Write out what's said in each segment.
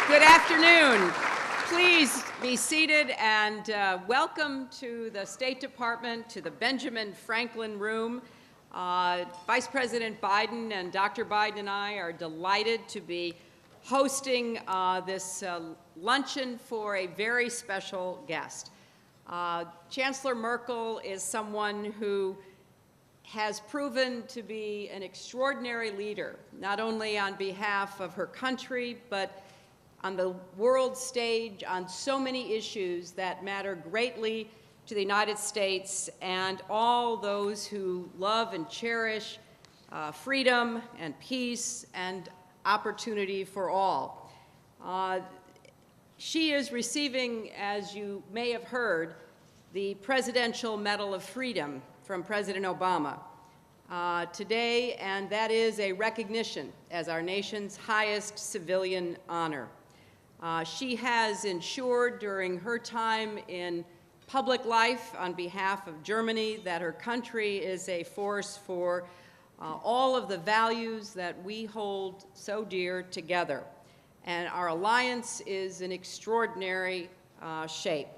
Good afternoon. Please be seated and welcome to the State Department, to the Benjamin Franklin Room. Vice President Biden and Dr. Biden and I are delighted to be hosting this luncheon for a very special guest. Chancellor Merkel is someone who has proven to be an extraordinary leader, not only on behalf of her country, but on the world stage on so many issues that matter greatly to the United States and all those who love and cherish freedom and peace and opportunity for all. She is receiving, as you may have heard, the Presidential Medal of Freedom from President Obama today, and that is a recognition as our nation's highest civilian honor. She has ensured during her time in public life on behalf of Germany that her country is a force for all of the values that we hold so dear together. And our alliance is in extraordinary shape.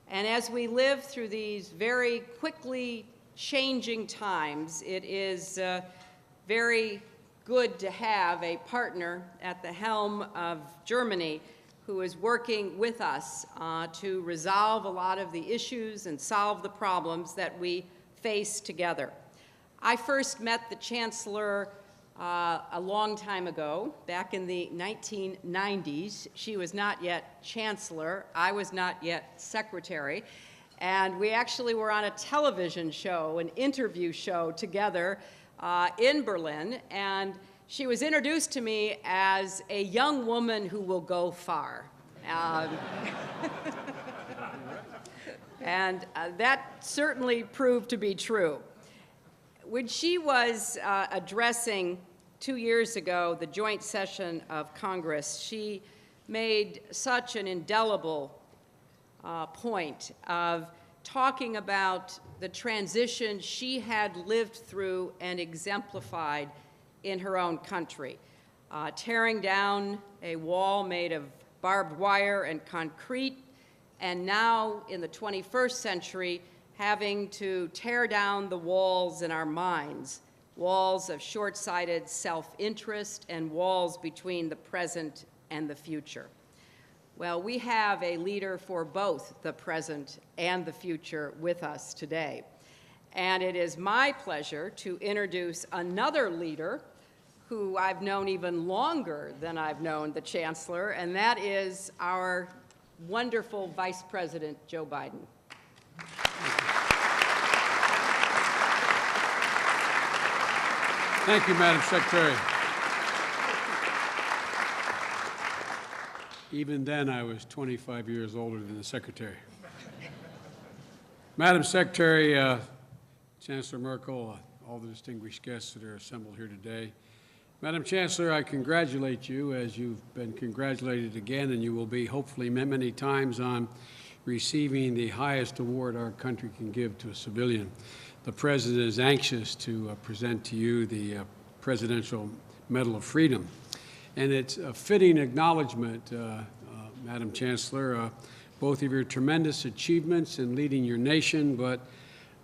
And as we live through these very quickly changing times, it is very good to have a partner at the helm of Germany who is working with us to resolve a lot of the issues and solve the problems that we face together. I first met the Chancellor a long time ago, back in the 1990s. She was not yet Chancellor. I was not yet Secretary. And we actually were on a television show, an interview show together in Berlin. And she was introduced to me as a young woman who will go far. And that certainly proved to be true. When she was addressing 2 years ago the joint session of Congress, she made such an indelible point of talking about the transition she had lived through and exemplified in her own country, tearing down a wall made of barbed wire and concrete, and now in the 21st century, having to tear down the walls in our minds, walls of short-sighted self-interest and walls between the present and the future. Well, we have a leader for both the present and the future with us today. And it is my pleasure to introduce another leader who I've known even longer than I've known the Chancellor, and that is our wonderful Vice President, Joe Biden. Thank you, Madam Secretary. Even then, I was 25 years older than the Secretary. Madam Secretary, Chancellor Merkel, all the distinguished guests that are assembled here today. Madam Chancellor, I congratulate you, as you've been congratulated again, and you will be hopefully many times, on receiving the highest award our country can give to a civilian. The President is anxious to present to you the Presidential Medal of Freedom. And it's a fitting acknowledgement, Madam Chancellor, both of your tremendous achievements in leading your nation, but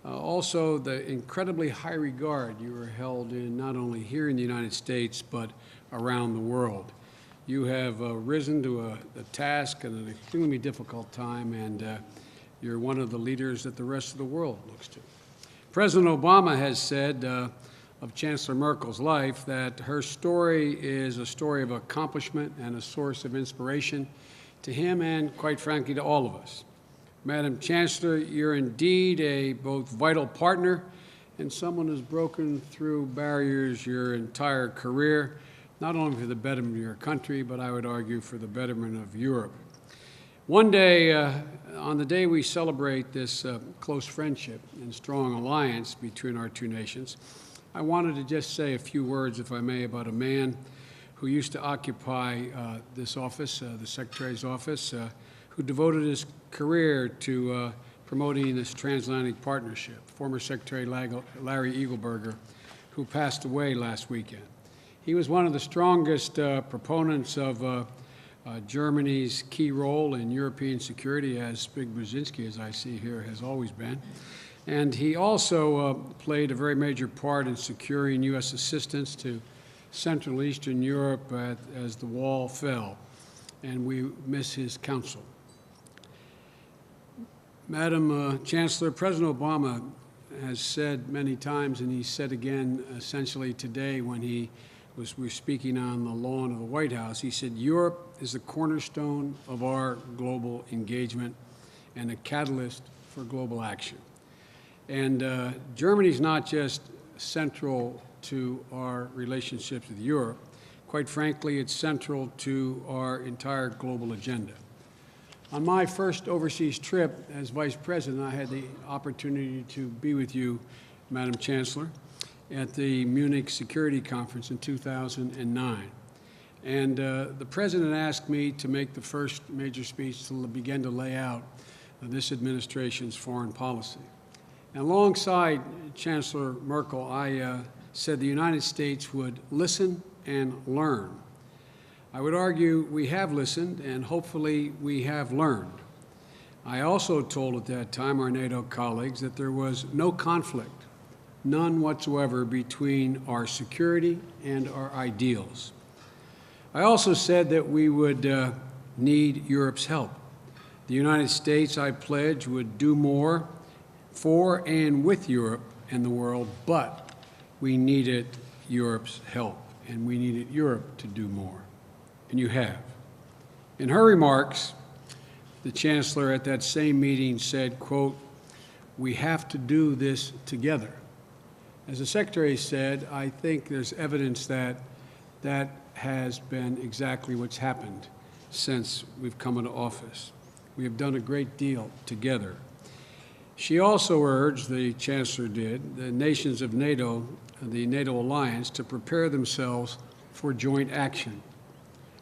also the incredibly high regard you are held in, not only here in the United States, but around the world. You have risen to a task at an extremely difficult time, and you're one of the leaders that the rest of the world looks to. President Obama has said of Chancellor Merkel's life that her story is a story of accomplishment and a source of inspiration to him and, quite frankly, to all of us. Madam Chancellor, you're indeed a both vital partner and someone who's broken through barriers your entire career, not only for the betterment of your country, but I would argue for the betterment of Europe. One day, on the day we celebrate this close friendship and strong alliance between our two nations, I wanted to just say a few words, if I may, about a man who used to occupy this office, the Secretary's office, who devoted his career to promoting this transatlantic partnership, former Secretary Larry Eagleburger, who passed away last weekend. He was one of the strongest proponents of Germany's key role in European security, as Big Brzezinski, as I see here, has always been. And he also played a very major part in securing U.S. assistance to Central and Eastern Europe as the wall fell, and we miss his counsel. Madam Chancellor, President Obama has said many times, and he said again essentially today when we were speaking on the lawn of the White House, he said, Europe is the cornerstone of our global engagement and a catalyst for global action. And Germany's not just central to our relationships with Europe. Quite frankly, it's central to our entire global agenda. On my first overseas trip as Vice President, I had the opportunity to be with you, Madam Chancellor, at the Munich Security Conference in 2009. And the President asked me to make the first major speech to begin to lay out this administration's foreign policy. And alongside Chancellor Merkel, I said the United States would listen and learn. I would argue we have listened, and hopefully we have learned. I also told at that time our NATO colleagues that there was no conflict, none whatsoever, between our security and our ideals. I also said that we would need Europe's help. The United States, I pledge, would do more for and with Europe and the world, but we needed Europe's help, and we needed Europe to do more. And you have. In her remarks, the Chancellor at that same meeting said, quote, "We have to do this together." As the Secretary said, I think there's evidence that that has been exactly what's happened since we've come into office. We have done a great deal together. She also urged, the Chancellor did, the nations of NATO, the NATO alliance, to prepare themselves for joint action.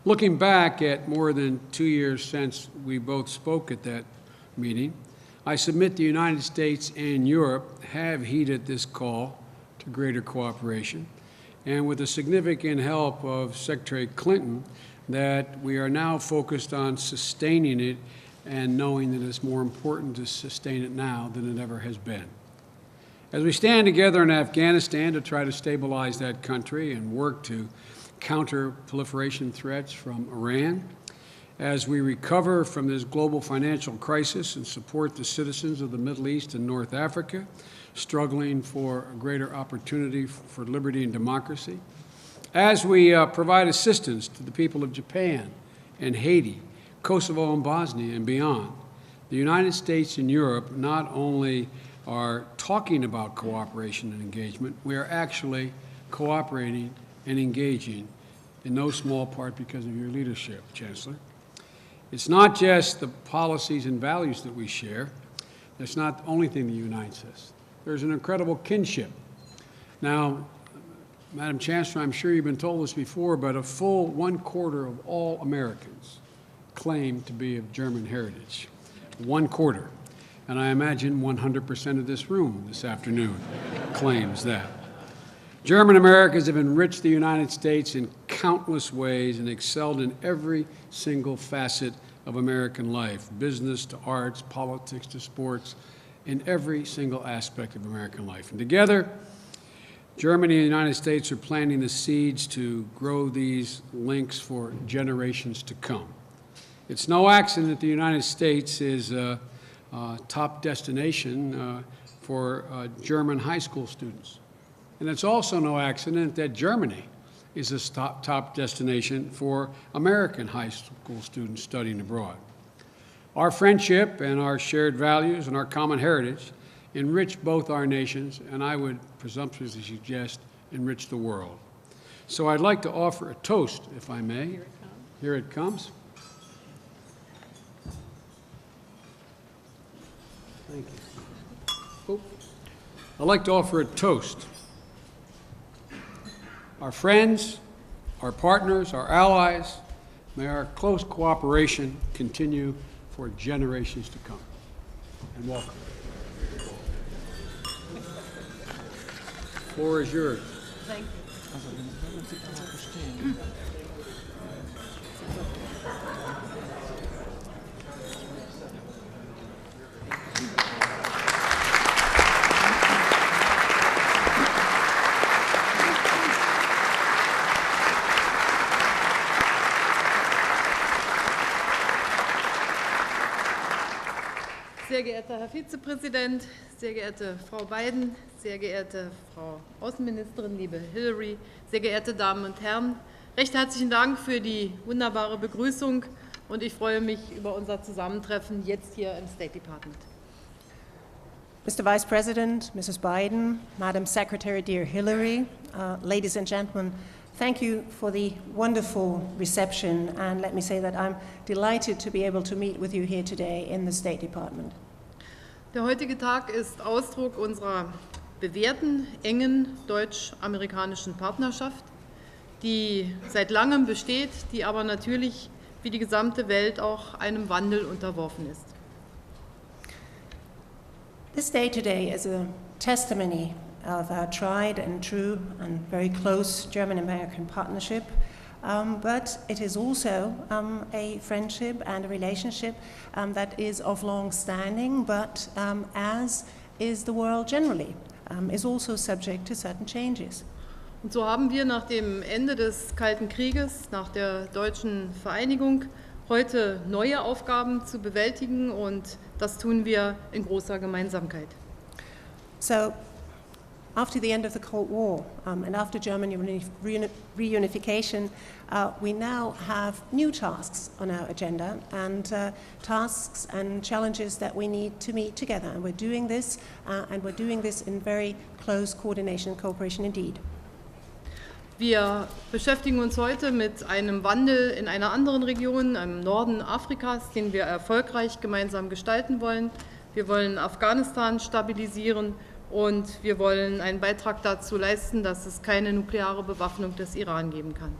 Looking back at more than 2 years since we both spoke at that meeting, I submit the United States and Europe have heeded this call to greater cooperation, and with the significant help of Secretary Clinton, that we are now focused on sustaining it and knowing that it's more important to sustain it now than it ever has been. As we stand together in Afghanistan to try to stabilize that country and work to counter proliferation threats from Iran, as we recover from this global financial crisis and support the citizens of the Middle East and North Africa, struggling for a greater opportunity for liberty and democracy, as we provide assistance to the people of Japan and Haiti, Kosovo and Bosnia and beyond, the United States and Europe not only are talking about cooperation and engagement, we are actually cooperating and engaging, in no small part because of your leadership, Chancellor. It's not just the policies and values that we share. That's not the only thing that unites us. There's an incredible kinship. Now, Madam Chancellor, I'm sure you've been told this before, but a full 1/4 of all Americans claim to be of German heritage. 1/4. And I imagine 100% of this room this afternoon claims that. German Americans have enriched the United States in countless ways and excelled in every single facet of American life, business to arts, politics to sports, in every single aspect of American life. And together, Germany and the United States are planting the seeds to grow these links for generations to come. It's no accident that the United States is a top destination for German high school students. And it's also no accident that Germany is a top destination for American high school students studying abroad. Our friendship and our shared values and our common heritage enrich both our nations, and I would presumptuously suggest enrich the world. So I'd like to offer a toast, if I may. Here it comes. Here it comes. Thank you. Oh. I'd like to offer a toast. Our friends, our partners, our allies, may our close cooperation continue for generations to come. And welcome. The floor is yours. Thank you. Sehr geehrter Herr Vizepräsident, sehr geehrte Frau Biden, sehr geehrte Frau Außenministerin, liebe Hillary, sehr geehrte Damen und Herren, recht herzlichen Dank für die wunderbare Begrüßung und ich freue mich über unser Zusammentreffen jetzt hier im State Department. Mr. Vice President, Mrs. Biden, Madam Secretary, dear Hillary, ladies and gentlemen, thank you for the wonderful reception, and let me say that I'm delighted to be able to meet with you here today in the State Department. Der heutige Tag ist Ausdruck unserer bewährten, engen deutsch-amerikanischen Partnerschaft, die seit langem besteht, die aber natürlich wie die gesamte Welt auch einem Wandel unterworfen ist. This day today is a testimony of our tried and true and very close German-American partnership, but it is also a friendship and a relationship that is of long standing, but as is the world generally, is also subject to certain changes. Und so haben wir nach dem Ende des Kalten Krieges, nach der deutschen Vereinigung, heute neue Aufgaben zu bewältigen und das tun wir in großer Gemeinsamkeit. So, after the end of the Cold War and after German reunification, we now have new tasks on our agenda and tasks and challenges that we need to meet together. And we're doing this in very close coordination and cooperation indeed. Wir beschäftigen uns heute mit einem Wandel in einer anderen Region, im Norden Afrikas, den wir erfolgreich gemeinsam gestalten wollen. Wir wollen Afghanistan stabilisieren und wir wollen einen Beitrag dazu leisten, dass es keine nukleare Bewaffnung des Iran geben kann.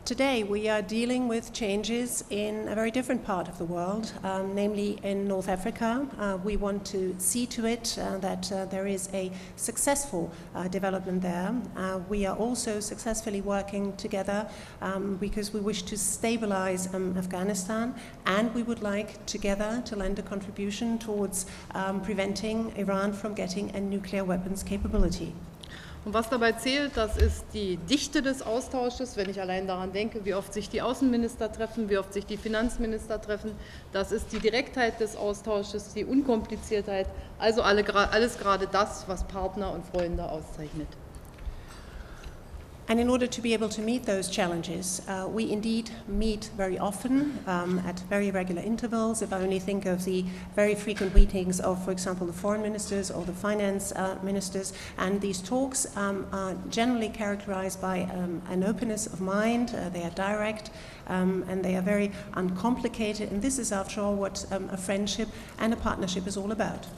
Today we are dealing with changes in a very different part of the world, namely in North Africa. We want to see to it that there is a successful development there. We are also successfully working together because we wish to stabilize Afghanistan, and we would like together to lend a contribution towards preventing Iran from getting a nuclear weapons capability. Und was dabei zählt, das ist die Dichte des Austausches, wenn ich allein daran denke, wie oft sich die Außenminister treffen, wie oft sich die Finanzminister treffen. Das ist die Direktheit des Austausches, die Unkompliziertheit, also alles gerade das, was Partner und Freunde auszeichnet. And in order to be able to meet those challenges, we indeed meet very often at very regular intervals. If I only think of the very frequent meetings of, for example, the foreign ministers or the finance ministers, and these talks are generally characterized by an openness of mind. They are direct and they are very uncomplicated, and this is, after all, what a friendship and a partnership is all about.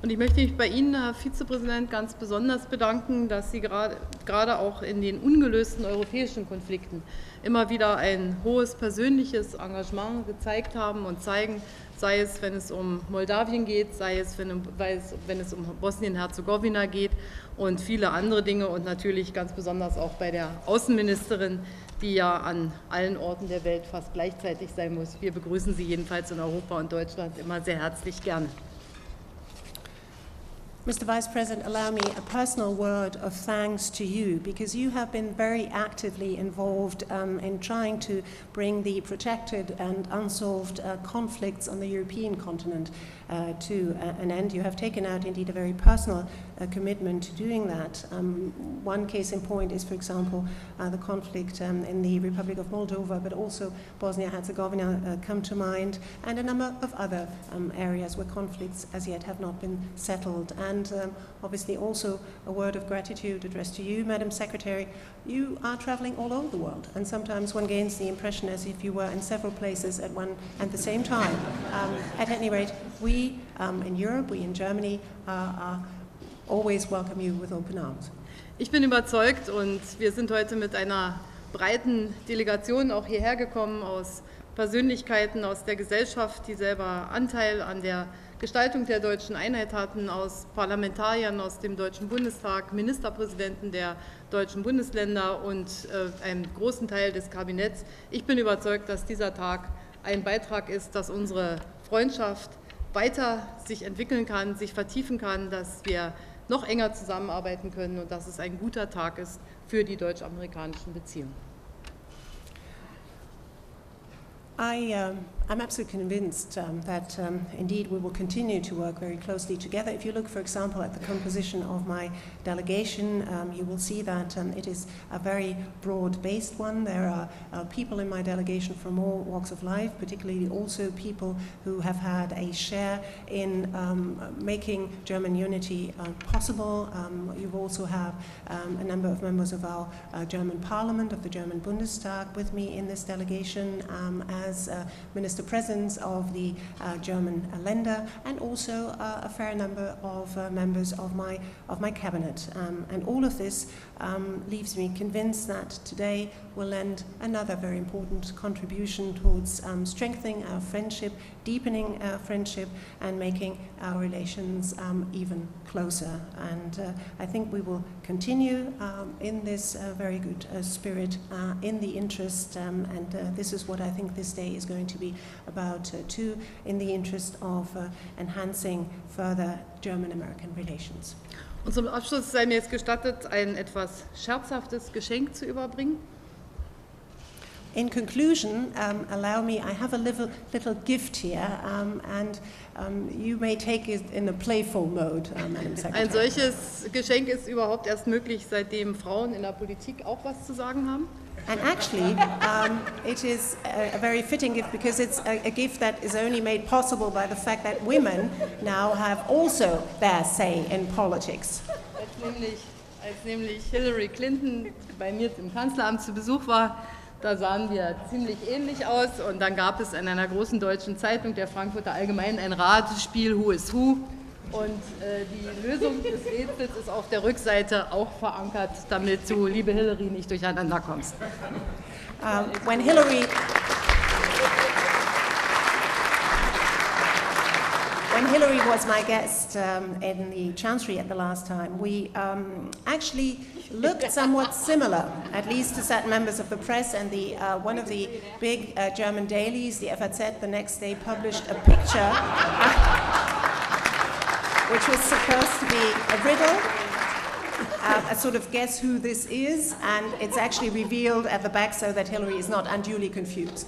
Und ich möchte mich bei Ihnen, Herr Vizepräsident, ganz besonders bedanken, dass Sie gerade auch in den ungelösten europäischen Konflikten immer wieder ein hohes persönliches Engagement gezeigt haben und zeigen, sei es, wenn es um Moldawien geht, sei es, wenn es um Bosnien-Herzegowina geht und viele andere Dinge und natürlich ganz besonders auch bei der Außenministerin, die ja an allen Orten der Welt fast gleichzeitig sein muss. Wir begrüßen Sie jedenfalls in Europa und Deutschland immer sehr herzlich gerne. Mr. Vice President, allow me a personal word of thanks to you, because you have been very actively involved in trying to bring the protracted and unsolved conflicts on the European continent to an end. You have taken out indeed a very personal commitment to doing that. One case in point is, for example, the conflict in the Republic of Moldova, but also Bosnia-Herzegovina come to mind, and a number of other areas where conflicts as yet have not been settled. And obviously also a word of gratitude addressed to you, Madam Secretary. You are traveling all over the world, and sometimes one gains the impression as if you were in several places at one and the same time. At any rate, we in Europe, we in Germany, always welcome you with open arms. Ich bin überzeugt und wir sind heute mit einer breiten Delegation auch hierher gekommen aus Persönlichkeiten aus der Gesellschaft, die selber Anteil an der Gestaltung der deutschen Einheit hatten, aus Parlamentariern aus dem Deutschen Bundestag, Ministerpräsidenten der deutschen Bundesländer und einem großen Teil des Kabinetts. Ich bin überzeugt, dass dieser Tag ein Beitrag ist, dass unsere Freundschaft weiter sich entwickeln kann, sich vertiefen kann, dass wir noch enger zusammenarbeiten können und dass es ein guter Tag ist für die deutsch-amerikanischen Beziehungen. I'm absolutely convinced that indeed we will continue to work very closely together. If you look, for example, at the composition of my delegation, you will see that it is a very broad-based one. There are people in my delegation from all walks of life, particularly also people who have had a share in making German unity possible. You also have a number of members of our German Parliament, of the German Bundestag, with me in this delegation as Minister Presidents of the German Länder, and also a fair number of members of my cabinet. And all of this leaves me convinced that today will lend another very important contribution towards strengthening our friendship, deepening our friendship, and making our relations even closer. And I think we will continue in this very good spirit, in the interest, and this is what I think this day is going to be about too, in the interest of enhancing further German-American relations. Und zum Abschluss sei mir jetzt gestattet, ein etwas scherzhaftes Geschenk zu überbringen. In conclusion, allow me, I have a little gift here, and you may take it in a playful mode, Madam Secretary. Ein solches Geschenk ist überhaupt erst möglich, seitdem Frauen in der Politik auch was zu sagen haben. And actually, it is a very fitting gift because it's a gift that is only made possible by the fact that women now have also their say in politics. Als nämlich Hillary Clinton bei mir im Kanzleramt zu Besuch war, da sahen wir ziemlich ähnlich aus und dann gab es in einer großen deutschen Zeitung, der Frankfurter Allgemeinen, ein Ratespiel Who is Who. Und die Lösung des Rätsels ist auf der Rückseite auch verankert, damit du, liebe Hillary, nicht durcheinander kommst. When Hillary was my guest in the Chancellery at the last time, we actually looked somewhat similar, at least to certain members of the press, and one of the big German dailies, the FAZ, the next day published a picture which was supposed to be a riddle, a sort of guess who this is, and it's actually revealed at the back so that Hillary is not unduly confused.